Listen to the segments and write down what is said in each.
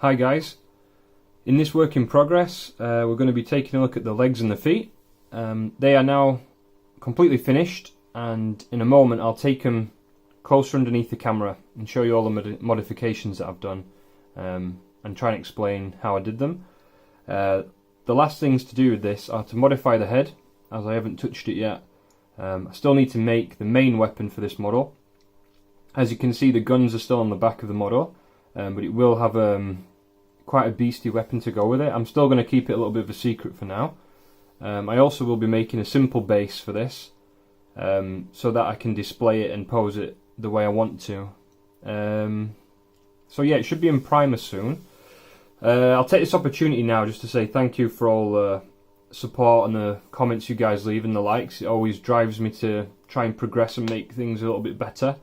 Hi guys, in this work in progress we're going to be taking a look at the legs and the feet. They are now completely finished, and in a moment I'll take them closer underneath the camera and show you all the modifications that I've done and try and explain how I did them. The last things to do with this are to modify the head, as I haven't touched it yet. I still need to make the main weapon for this model. As you can see, the guns are still on the back of the model, but it will have quite a beastly weapon to go with it. I'm still going to keep it a little bit of a secret for now. I also will be making a simple base for this, so that I can display it and pose it the way I want to. So yeah, it should be in primer soon. I'll take this opportunity now just to say thank you for all the support and the comments you guys leave and the likes. It always drives me to try and progress and make things a little bit better.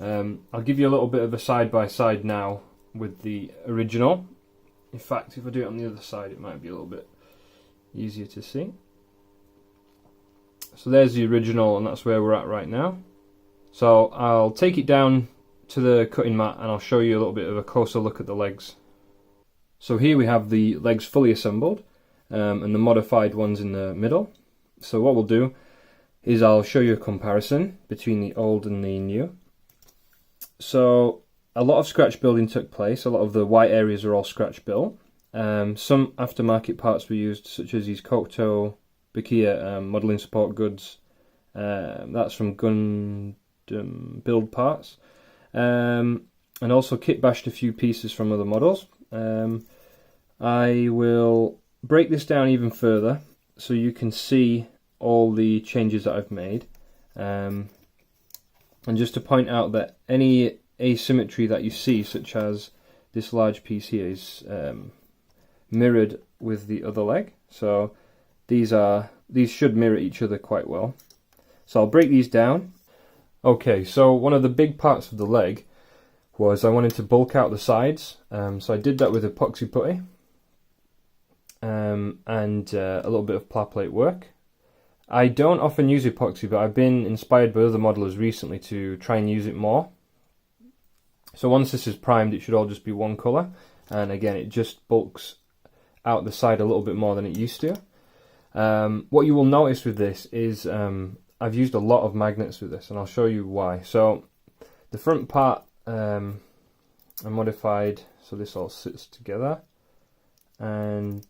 I'll give you a little bit of a side-by-side now with the original. In fact, if I do it on the other side, it might be a little bit easier to see. So there's the original, and that's where we're at right now. So I'll take it down to the cutting mat and I'll show you a little bit of a closer look at the legs. So here we have the legs fully assembled, and the modified ones in the middle. So what we'll do is I'll show you a comparison between the old and the new. So a lot of scratch building took place. A lot of the white areas are all scratch built. Some aftermarket parts were used, such as these Kokuto Bakia modelling support goods. That's from Gundam build parts. And also kit bashed a few pieces from other models. I will break this down even further so you can see all the changes that I've made. And just to point out that any asymmetry that you see, such as this large piece here, is mirrored with the other leg. So these should mirror each other quite well. So I'll break these down. Okay, so one of the big parts of the leg was I wanted to bulk out the sides. So I did that with epoxy putty and a little bit of pla plate work. I don't often use epoxy, but I've been inspired by other modelers recently to try and use it more. So once this is primed, it should all just be one colour, and again it just bulks out the side a little bit more than it used to. What you will notice with this is I've used a lot of magnets with this, and I'll show you why. So the front part I modified so this all sits together, and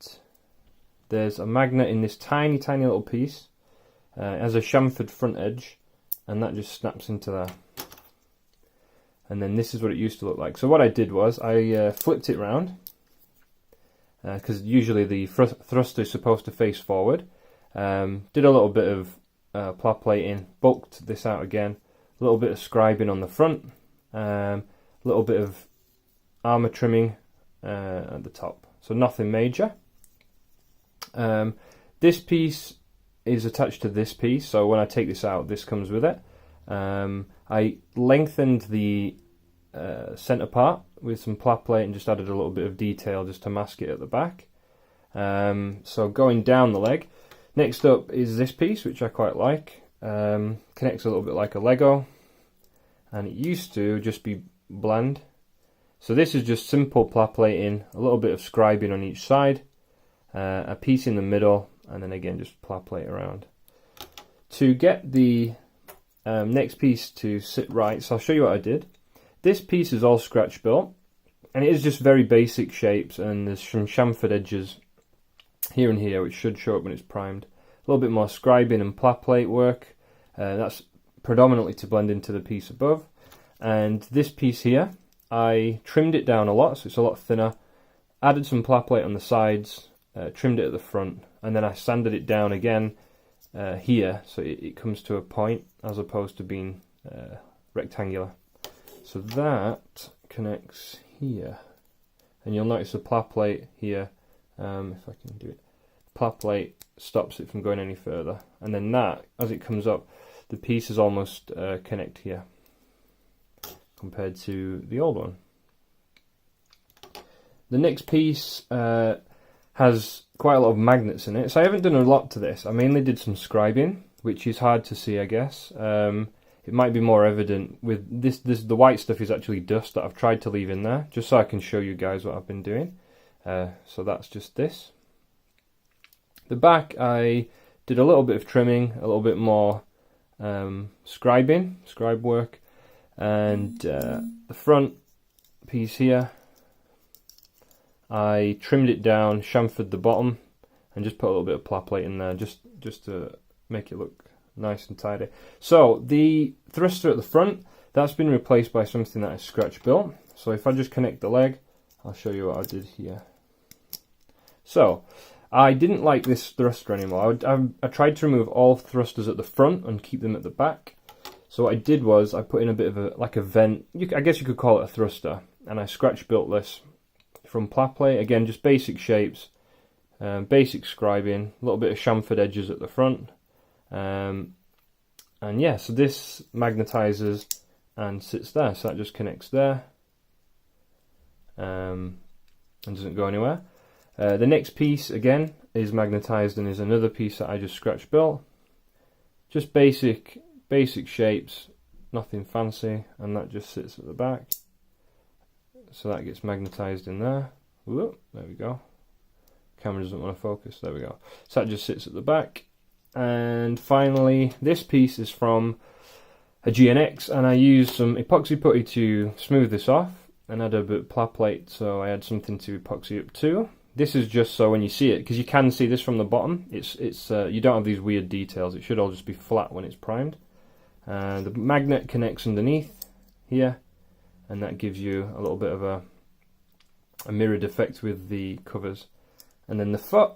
there's a magnet in this tiny little piece. It has a chamfered front edge, and that just snaps into there. And then this is what it used to look like. So what I did was I flipped it round, because usually the thruster is supposed to face forward. Did a little bit of pla plating, bulked this out again, a little bit of scribing on the front, a little bit of armour trimming at the top. So nothing major. This piece is attached to this piece, so when I take this out, this comes with it. I lengthened the centre part with some pla plate and just added a little bit of detail just to mask it at the back. So going down the leg, next up is this piece, which I quite like. Connects a little bit like a Lego, and it used to just be bland. So this is just simple pla plating, a little bit of scribing on each side, a piece in the middle, and then again just pla plate around. To get the next piece to sit right, so I'll show you what I did. This piece is all scratch built, and it is just very basic shapes, and there's some chamfered edges here and here, which should show up when it's primed. A little bit more scribing and pla plate work. That's predominantly to blend into the piece above. And this piece here, I trimmed it down a lot, so it's a lot thinner. Added some pla plate on the sides, trimmed it at the front, and then I sanded it down again here, so it comes to a point as opposed to being rectangular. So that connects here, and you'll notice the pla plate here. If I can do it, pla plate stops it from going any further, and then that, as it comes up, the pieces almost connect here compared to the old one. The next piece has quite a lot of magnets in it, so I haven't done a lot to this. I mainly did some scribing, which is hard to see, I guess. it might be more evident with this. The white stuff is actually dust that I've tried to leave in there, just so I can show you guys what I've been doing. So that's just this. The back, I did a little bit of trimming, a little bit more scribe work, and the front piece here, I trimmed it down, chamfered the bottom, and just put a little bit of pla plate in there, just to make it look nice and tidy. So the thruster at the front, that's been replaced by something that I scratch built. So if I just connect the leg, I'll show you what I did here. So I didn't like this thruster anymore. I tried to remove all thrusters at the front and keep them at the back. So what I did was I put in a bit of a vent. I guess you could call it a thruster, and I scratch built this from pla plate. Again, just basic shapes, basic scribing, a little bit of chamfered edges at the front, and yeah. So this magnetizes and sits there. So that just connects there, and doesn't go anywhere. The next piece again is magnetized and is another piece that I just scratch built. Just basic shapes, nothing fancy, and that just sits at the back. So that gets magnetized in there. Whoop, there we go. Camera doesn't want to focus. There we go. So that just sits at the back. And finally, this piece is from a GNX, and I used some epoxy putty to smooth this off, and add a bit of pla plate, so I had something to epoxy up to. This is just so when you see it, because you can see this from the bottom, it's you don't have these weird details. It should all just be flat when it's primed. The magnet connects underneath here, and that gives you a little bit of a mirrored effect with the covers. And then the foot,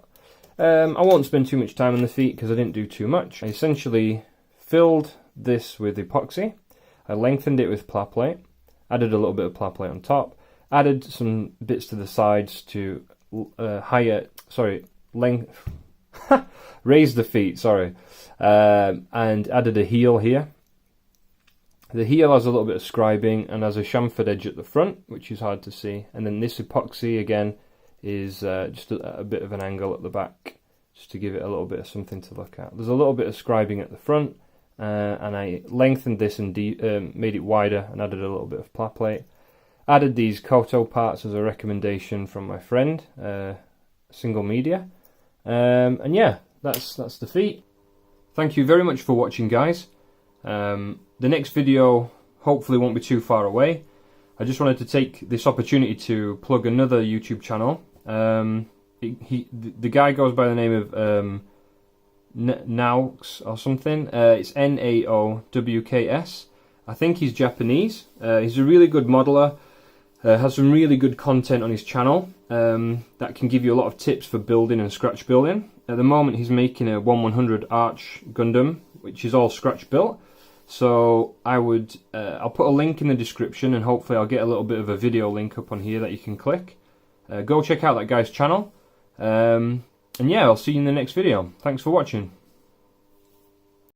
I won't spend too much time on the feet because I didn't do too much. I essentially filled this with epoxy. I lengthened it with pla plate, added a little bit of pla plate on top, added some bits to the sides to raise the feet, and added a heel here. The heel has a little bit of scribing and has a chamfered edge at the front, which is hard to see, and then this epoxy again is just a bit of an angle at the back, just to give it a little bit of something to look at. There's a little bit of scribing at the front, and I lengthened this and made it wider and added a little bit of pla plate. Added these Koto parts as a recommendation from my friend, Single Media, and yeah, that's the feet. Thank you very much for watching, guys. The next video hopefully won't be too far away. I just wanted to take this opportunity to plug another YouTube channel. The guy goes by the name of Naoks or something. It's Naowks. I think he's Japanese. He's a really good modeler. Has some really good content on his channel that can give you a lot of tips for building and scratch building. At the moment he's making a 1/100 Arch Gundam, which is all scratch built. So I'll put a link in the description, and hopefully I'll get a little bit of a video link up on here that you can click. Go check out that guy's channel. And yeah, I'll see you in the next video. Thanks for watching.